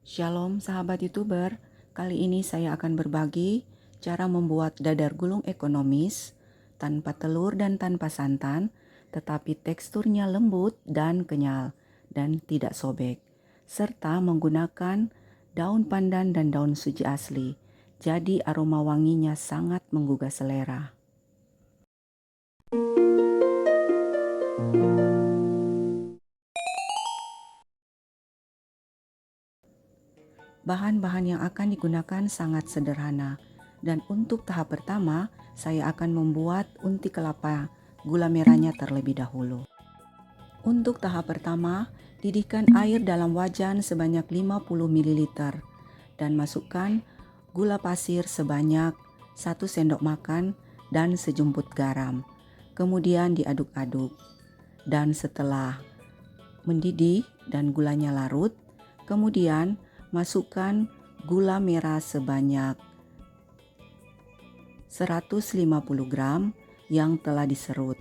Shalom sahabat YouTuber, kali ini saya akan berbagi cara membuat dadar gulung ekonomis tanpa telur dan tanpa santan, tetapi teksturnya lembut dan kenyal dan tidak sobek, serta menggunakan daun pandan dan daun suji asli. Jadi aroma wanginya sangat menggugah selera. Bahan-bahan yang akan digunakan sangat sederhana. Dan untuk tahap pertama, saya akan membuat unti kelapa gula merahnya terlebih dahulu. Untuk tahap pertama, didihkan air dalam wajan sebanyak 50 ml dan masukkan gula pasir sebanyak 1 sendok makan dan sejumput garam. Kemudian diaduk-aduk. Dan setelah mendidih dan gulanya larut, kemudian masukkan gula merah sebanyak 150 gram yang telah diserut.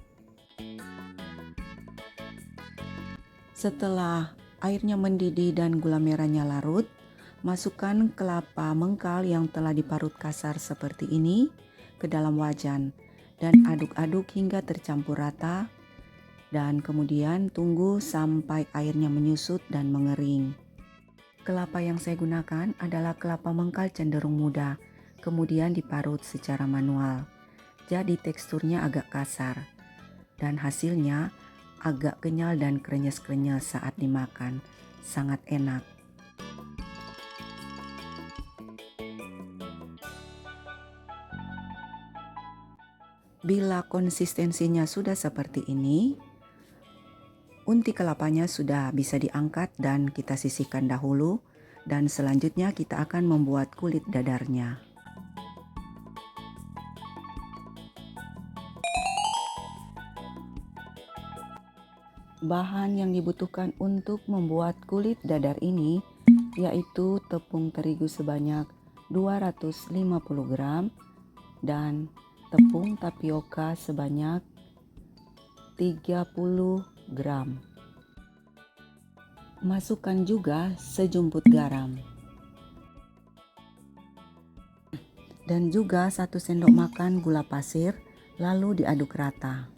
Setelah airnya mendidih dan gula merahnya larut, masukkan kelapa mengkal yang telah diparut kasar seperti ini ke dalam wajan dan aduk-aduk hingga tercampur rata, dan kemudian tunggu sampai airnya menyusut dan mengering. Kelapa yang saya gunakan adalah kelapa mengkal cenderung muda, kemudian diparut secara manual. Jadi teksturnya agak kasar dan hasilnya agak kenyal dan krenyes-krenyes saat dimakan. Sangat enak. Bila konsistensinya sudah seperti ini, unti kelapanya sudah bisa diangkat dan kita sisihkan dahulu, dan selanjutnya kita akan membuat kulit dadarnya. Bahan yang dibutuhkan untuk membuat kulit dadar ini yaitu tepung terigu sebanyak 250 gram dan tepung tapioka sebanyak 30 gram. Masukkan juga sejumput garam dan juga 1 sendok makan gula pasir, lalu diaduk rata.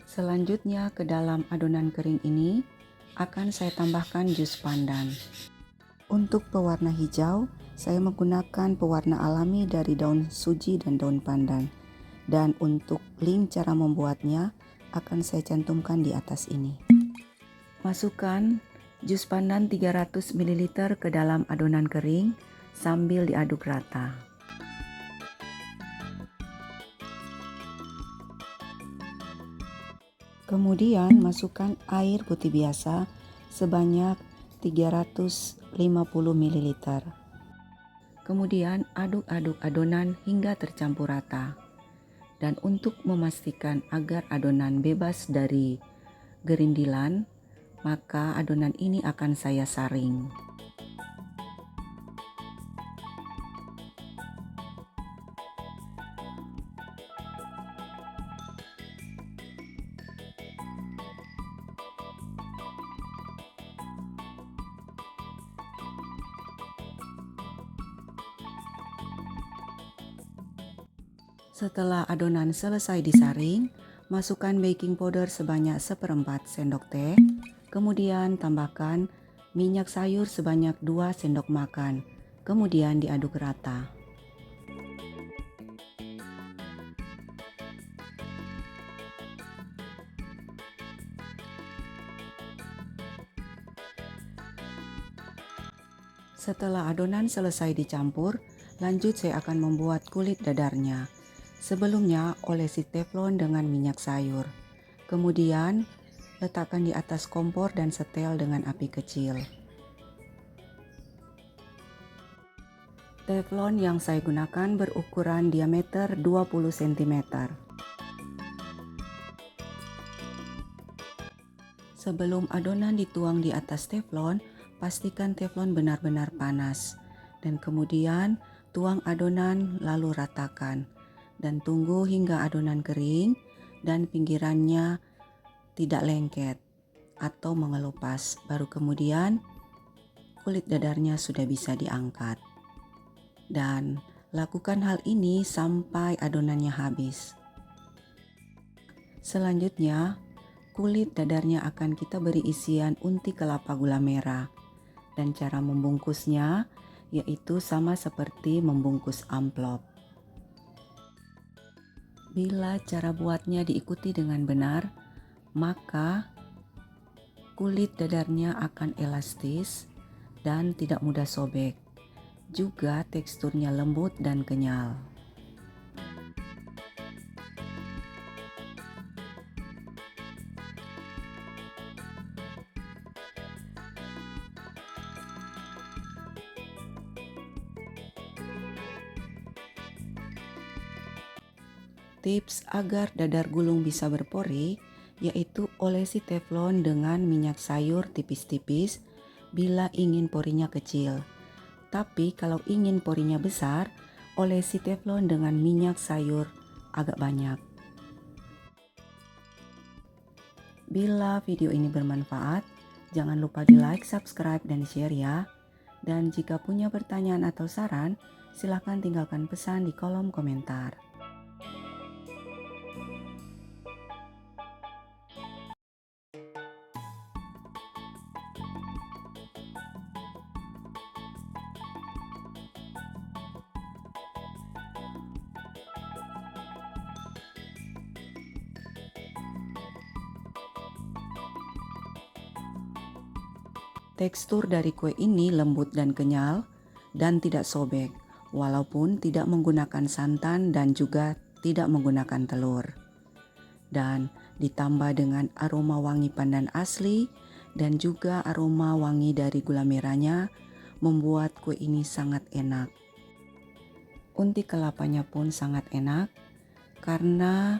Selanjutnya ke dalam adonan kering ini akan saya tambahkan jus pandan. Untuk pewarna hijau, saya menggunakan pewarna alami dari daun suji dan daun pandan. Dan untuk link cara membuatnya akan saya cantumkan di atas ini. Masukkan jus pandan 300 ml ke dalam adonan kering sambil diaduk rata. Kemudian masukkan air putih biasa sebanyak 350 ml. Kemudian aduk-aduk adonan hingga tercampur rata. Dan untuk memastikan agar adonan bebas dari gerindilan, maka adonan ini akan saya saring. Setelah adonan selesai disaring, masukkan baking powder sebanyak 1/4 sendok teh, kemudian tambahkan minyak sayur sebanyak 2 sendok makan, kemudian diaduk rata. Setelah adonan selesai dicampur, lanjut saya akan membuat kulit dadarnya. Sebelumnya olesi teflon dengan minyak sayur. Kemudian letakkan di atas kompor dan setel dengan api kecil. Teflon yang saya gunakan berukuran diameter 20 cm. Sebelum adonan dituang di atas teflon, pastikan teflon benar-benar panas. Dan kemudian tuang adonan lalu ratakan. Dan tunggu hingga adonan kering dan pinggirannya tidak lengket. atau mengelupas. Baru kemudian kulit dadarnya sudah bisa diangkat. Dan lakukan hal ini sampai adonannya habis. Selanjutnya, kulit dadarnya akan kita beri isian unti kelapa gula merah. Dan cara membungkusnya yaitu sama seperti membungkus amplop. Bila cara buatnya diikuti dengan benar, maka kulit dadarnya akan elastis dan tidak mudah sobek. Juga teksturnya lembut dan kenyal. Tips agar dadar gulung bisa berpori yaitu olesi teflon dengan minyak sayur tipis-tipis bila ingin porinya kecil. Tapi kalau ingin porinya besar, olesi teflon dengan minyak sayur agak banyak. Bila video ini bermanfaat, jangan lupa di like, subscribe, dan share ya. Dan jika punya pertanyaan atau saran, silahkan tinggalkan pesan di kolom komentar. Tekstur dari kue ini lembut dan kenyal dan tidak sobek, walaupun tidak menggunakan santan dan juga tidak menggunakan telur. Dan ditambah dengan aroma wangi pandan asli dan juga aroma wangi dari gula merahnya membuat kue ini sangat enak. Unti kelapanya pun sangat enak karena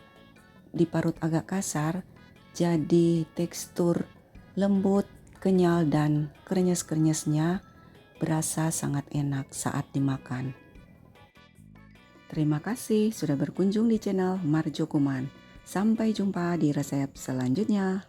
diparut agak kasar, jadi tekstur lembut, kenyal, dan krenyes-krenyesnya berasa sangat enak saat dimakan. Terima kasih sudah berkunjung di channel Marjo Kuman. Sampai jumpa di resep selanjutnya.